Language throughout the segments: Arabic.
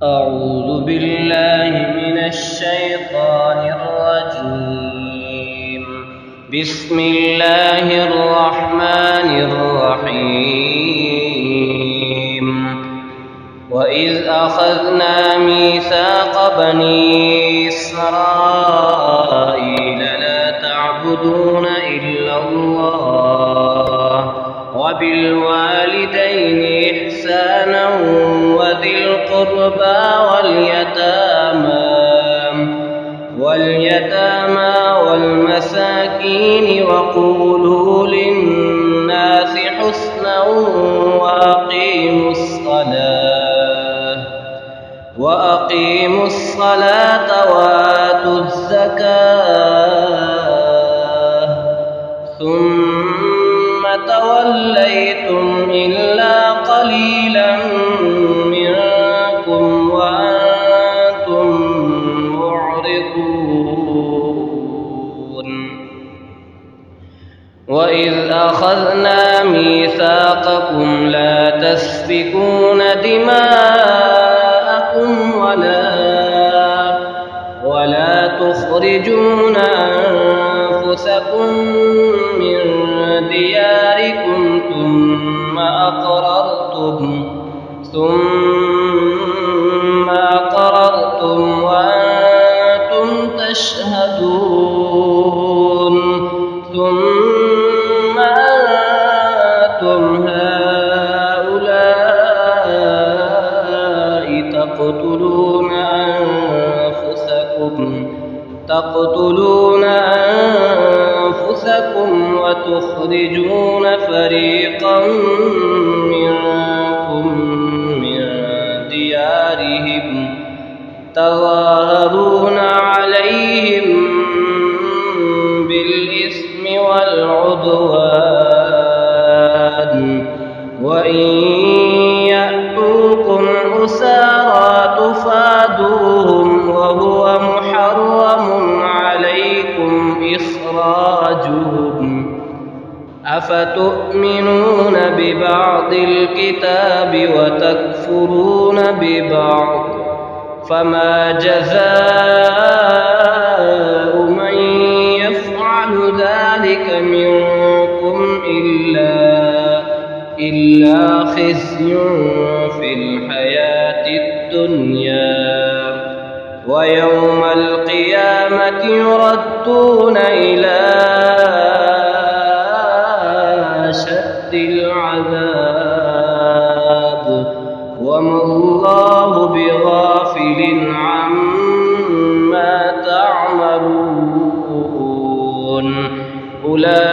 أعوذ بالله من الشيطان الرجيم. بسم الله الرحمن الرحيم. وإذ أخذنا ميثاق بني إسرائيل لا تعبدون إلا الله وبالوالدين إحسانا وذي القربى واليتامى والمساكين وقولوا للناس حسنا وأقيموا الصلاة وآتوا الزكاة ثم توليتم إلا قليلا منكم وأنتم معرضون. وإذ أخذنا ميثاقكم لا تسفكون دماءكم ولا تخرجون أنفسكم من دياركم ثم أقررتم وأنتم تشهدون. ثم أنتم هؤلاء تقتلون أنفسكم وتخرجون فريقا منكم من ديارهم تظاهرون عليهم بالإثم والعدوان وإن يأتوكم أسارى تفادوهم وهو محرم عليكم إخراجهم. أفتؤمنون ببعض الكتاب وتكفرون ببعض فما جزاء من يفعل ذلك منكم إلا خزي في الحياة الدنيا ويوم القيامة يردون إلى أشد العذاب وما الله بغافل عما تعملون. أولئك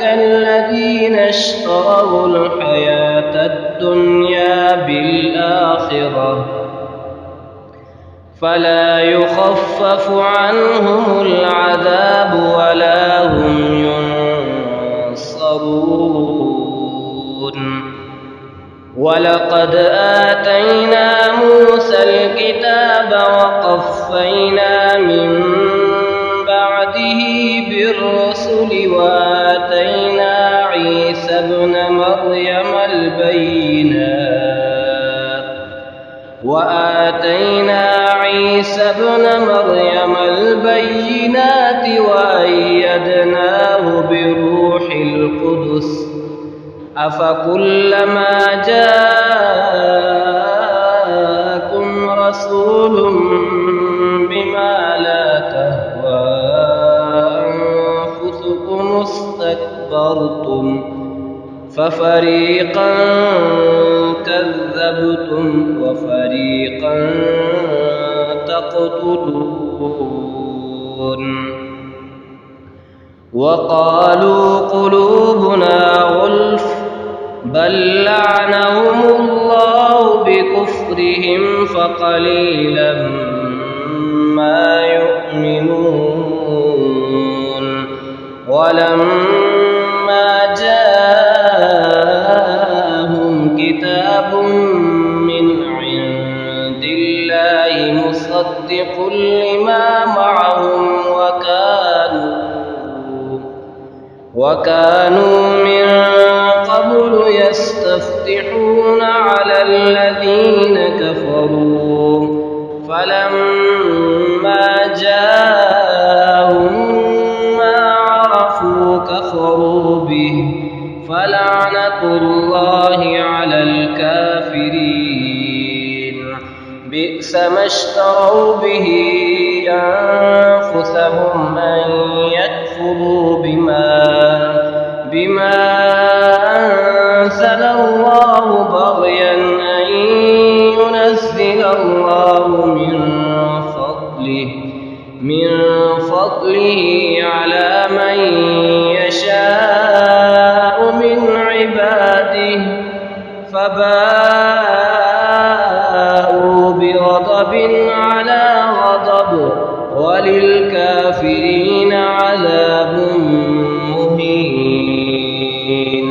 الذين اشتروا الحياة الدنيا بالآخرة فلا يخفف عنهم العذاب ولا هم ينصرون. ولقد آتينا موسى الكتاب وقفينا من بعده بالرسل وآتينا عيسى ابن مريم البينات وأيدناه بروح القدس. أفكلما جاءكم رسول بما لا تهوى أنفسكم استكبرتم ففريقا كذبتم وفريقا تقتلون. وقالوا قلوبنا غلف بل لعنهم الله بكفرهم فقليلا ما يؤمنون. ولما جاءهم كتاب من عند الله مصدق لما معهم وكانوا من قبل يستفتحون على الذين كفروا فلما جاءهم ما عرفوا كفروا به فلعنة الله على الكافرين. بئس ما اشتروا به أنفسهم أن يكفروا بما أنزل الله بغيا أن ينزل الله من فضله على من يشاء من عباده فباءوا بغضب على غضب وللكافرين عذاب مهين.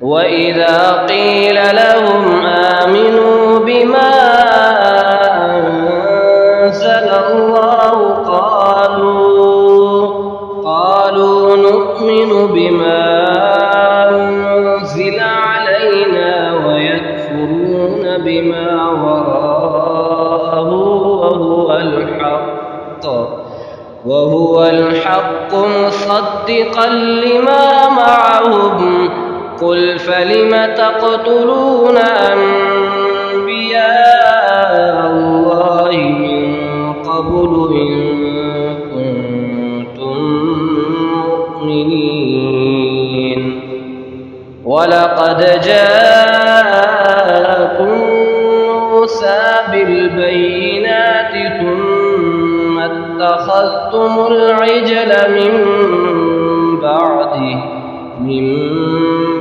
وإذا قيل لهم آمنوا بما أنزل الله قالوا نؤمن بما أنزل علينا ويكفرون بما وراءه وهو الحق مصدقا لما معهم. قل فلم تقتلون أنبياء الله من قبل إن كنتم مؤمنين. ولقد جاءكم موسى بالبينات ثم اتخذتم العجل من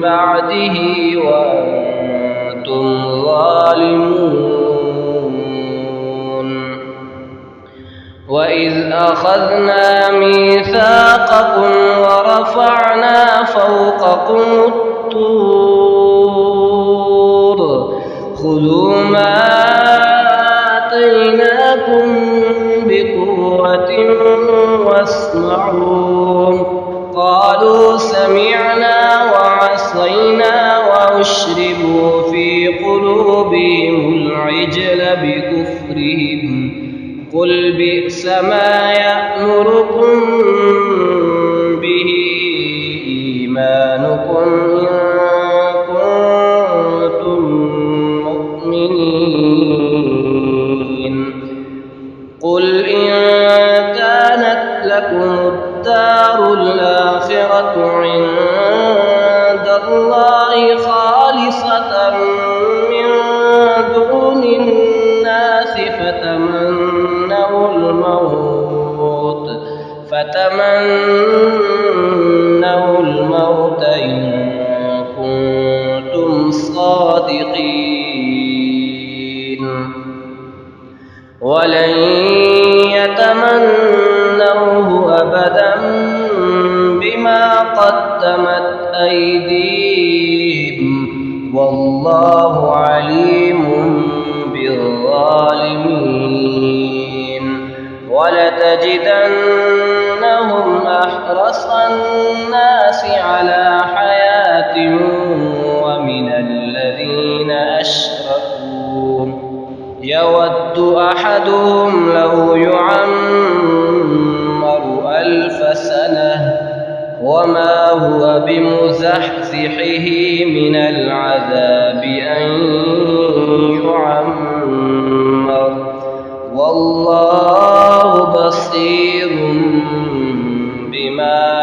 بعده وأنتم ظالمون. وإذ أخذنا ميثاقكم ورفعنا فوقكم الطور خذوا ما آتيناكم بقوة واسمعوا. قالوا سمعنا وعصينا وأشربوا في قلوبهم العجل بكفرهم. قل بئس ما يأمركم به إيمانكم إن كنتم مؤمنين. قل إن كانت لكم الدار الآخرة عند الله خالصة من دون الناس فتمنوا الموت إن كنتم صادقين. ولن يتمنوه أبدا بما قدمت أيديهم والله عليم بالظالمين. ولتجدنهم أحرص الناس على حياة ومن الذين أشركوا يود أحدهم لو يعمر 1000 سنة وما هو بمزحزحه من العذاب أن يعمر والله بصير بما